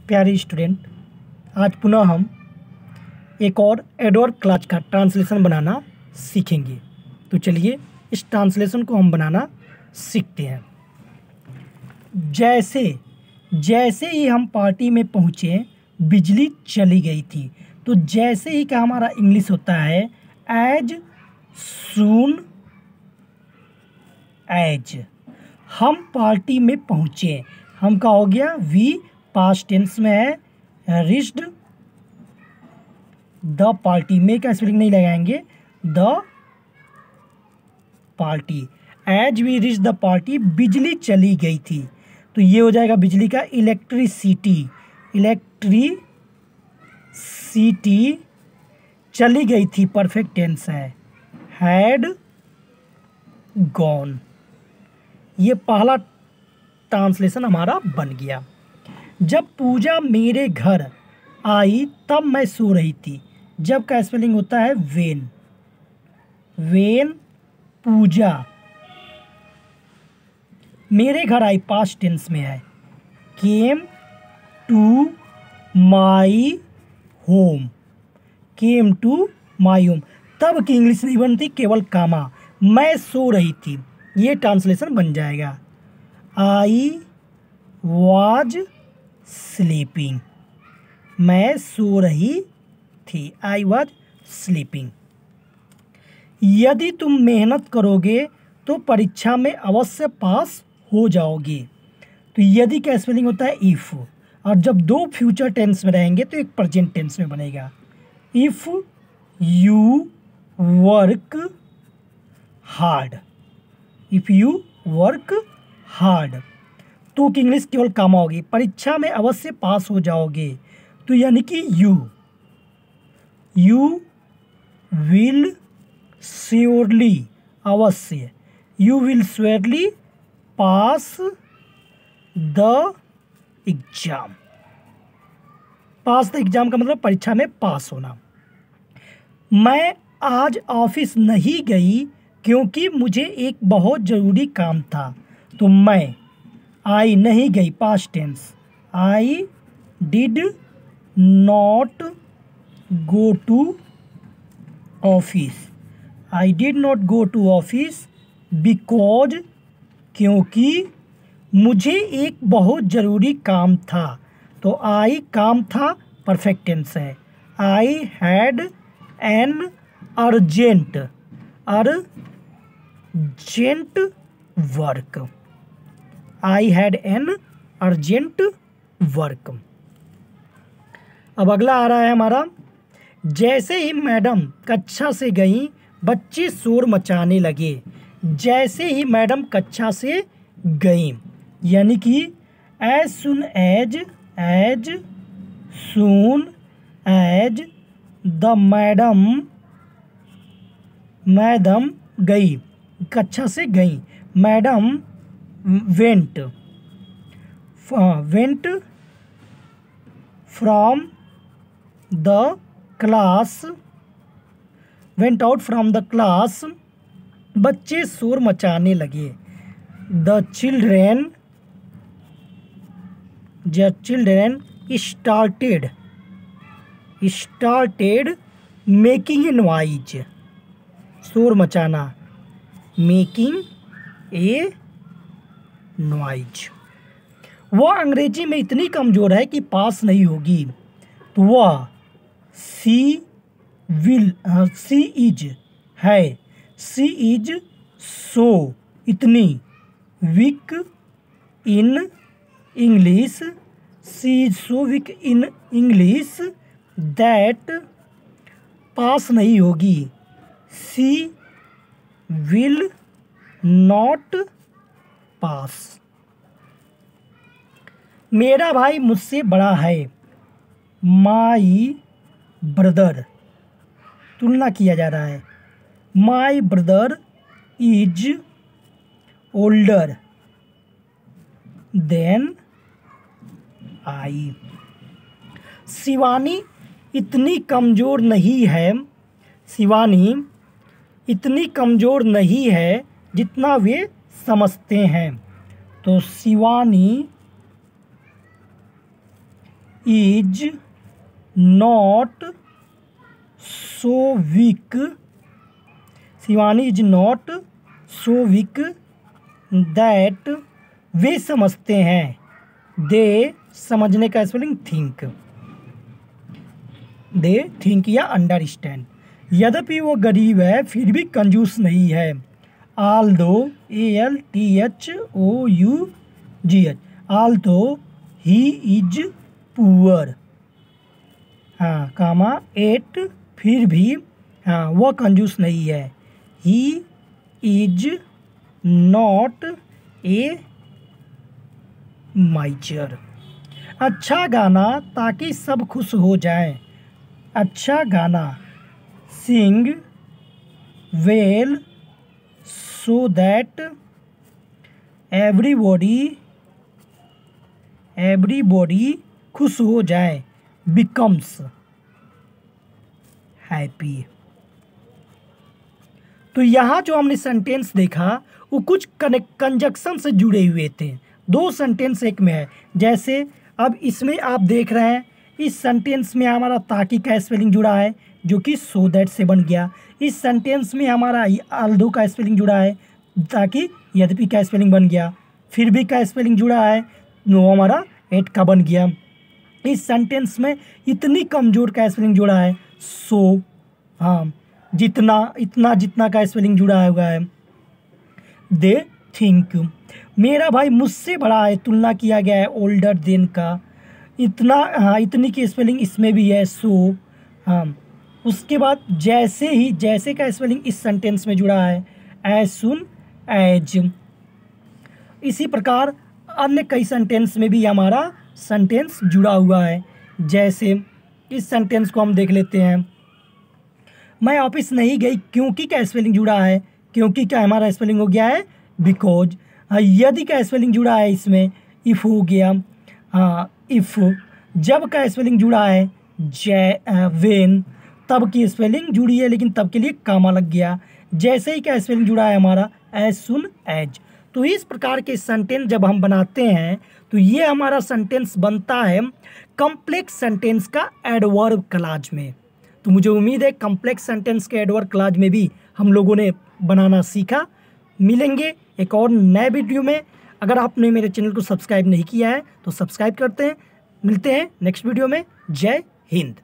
प्यारे स्टूडेंट, आज पुनः हम एक और एडवर्ड क्लाज का ट्रांसलेशन बनाना सीखेंगे। तो चलिए इस ट्रांसलेशन को हम बनाना सीखते हैं। जैसे जैसे ही हम पार्टी में पहुँचे बिजली चली गई थी। तो जैसे ही का हमारा इंग्लिश होता है एज सून एज। हम पार्टी में पहुँचे, हम का हो गया वी, पास्ट टेंस में है, रिच्ड द पार्टी में का स्पेलिंग नहीं लगाएंगे, the party. As we reach the party, बिजली चली गई थी। तो ये हो जाएगा बिजली का इलेक्ट्रिसिटी। इलेक्ट्रिसिटी चली गई थी, परफेक्ट टेंस है, हैड गॉन। ये पहला ट्रांसलेशन हमारा बन गया। जब पूजा मेरे घर आई तब मैं सो रही थी। जब का स्पेलिंग होता है वेन। वेन पूजा मेरे घर आई, पास्ट टेंस में है, came to my home. Came to my home. तब की इंग्लिश नहीं बनती, केवल कामा। मैं सो रही थी, ये ट्रांसलेशन बन जाएगा आई वाज स्लीपिंग। मैं सो रही थी, आई वाज स्लीपिंग। यदि तुम मेहनत करोगे तो परीक्षा में अवश्य पास हो जाओगे। तो यदि का स्पेलिंग होता है इफ़, और जब दो फ्यूचर टेंस में रहेंगे तो एक प्रेजेंट टेंस में बनेगा। If you work hard, if you work hard. तो की इंग्लिश केवल कामा होगी, परीक्षा में अवश्य पास हो जाओगे। तो यानी कि यू विल श्योरली, अवश्य, you will surely pass the exam. Pass the exam का मतलब परीक्षा में पास होना। मैं आज ऑफिस नहीं गई क्योंकि मुझे एक बहुत ज़रूरी काम था। तो मैं आई नहीं गई, past tense, I did not go to office. I did not go to office because, क्योंकि मुझे एक बहुत ज़रूरी काम था। तो आई काम था, परफेक्ट टेंस है, I had an urgent work. I had an urgent work. अब अगला आ रहा है हमारा, जैसे ही मैडम कक्षा से गई बच्चे शोर मचाने लगे। जैसे ही मैडम कक्षा से गई, यानी कि as soon as the madam गई, कक्षा से गई। Madam went from the class, went out from the class. बच्चे शोर मचाने लगे। The children started making a noise. शोर मचाना, मेकिंग ए नॉइज। वह अंग्रेजी में इतनी कमज़ोर है कि पास नहीं होगी। तो वह सी इज सो, इतनी, weak in English, she is so weak in English that, pass नहीं होगी, सी विल नॉट पास। मेरा भाई मुझसे बड़ा है, माई ब्रदर, तुलना किया जा रहा है, my brother is older than I. Shivani इतनी कमज़ोर नहीं है, शिवानी इतनी कमज़ोर नहीं है जितना वे समझते हैं। तो Shivani is not so weak, Shivani is not so weak that, वे समझते हैं, दे समझने का स्पेलिंग थिंक, दे थिंक या अंडरस्टैंड। यद्यपि वो गरीब है फिर भी कंजूस नहीं है, although ALTHOUGH, although he is poor, हाँ कामा एट, फिर भी हाँ वह कंजूस नहीं है, he is not a miser। अच्छा गाना ताकि सब खुश हो जाएं, अच्छा गाना, सिंग वेल so that everybody खुश हो जाए, becomes happy। तो यहाँ जो हमने सेंटेंस देखा वो कुछ कंजक्शन से जुड़े हुए थे, दो सेंटेंस एक में है। जैसे अब इसमें आप देख रहे हैं इस सेंटेंस में हमारा ताकि का स्पेलिंग जुड़ा है जो कि सो दैट से बन गया। इस सेंटेंस में हमारा आल्दो का स्पेलिंग जुड़ा है ताकि यद्यपि का स्पेलिंग बन गया। फिर भी का स्पेलिंग जुड़ा है वो हमारा एट का बन गया। इस सेंटेंस में इतनी कमज़ोर का स्पेलिंग जुड़ा है सो, हाँ जितना का स्पेलिंग जुड़ा हुआ है दे थिंक। मेरा भाई मुझसे बड़ा है तुलना किया गया है ओल्डर देन का, इतना हाँ इतनी की स्पेलिंग इसमें भी है सो, हाँ उसके बाद जैसे का स्पेलिंग इस सेंटेंस में जुड़ा है एज सुन एज। इसी प्रकार अन्य कई सेंटेंस में भी हमारा सेंटेंस जुड़ा हुआ है। जैसे इस सेंटेंस को हम देख लेते हैं, मैं ऑफिस नहीं गई क्योंकि का स्पेलिंग जुड़ा है, क्योंकि का हमारा स्पेलिंग हो गया है बिकॉज। यदि का स्पेलिंग जुड़ा है इसमें इफ़ हो गया, हाँ इफ़। जब का स्पेलिंग जुड़ा है वेन, तब की स्पेलिंग जुड़ी है लेकिन तब के लिए कामा लग गया। जैसे ही का स्पेलिंग जुड़ा है हमारा एज सुन एज। तो इस प्रकार के सेंटेंस जब हम बनाते हैं तो ये हमारा सेंटेंस बनता है कॉम्प्लेक्स सेंटेंस का एडवर्ब क्लॉज में। तो मुझे उम्मीद है कॉम्प्लेक्स सेंटेंस के एडवर्ब क्लॉज में भी हम लोगों ने बनाना सीखा। मिलेंगे एक और नए वीडियो में। अगर आपने मेरे चैनल को सब्सक्राइब नहीं किया है तो सब्सक्राइब करते हैं। मिलते हैं नेक्स्ट वीडियो में। जय हिंद।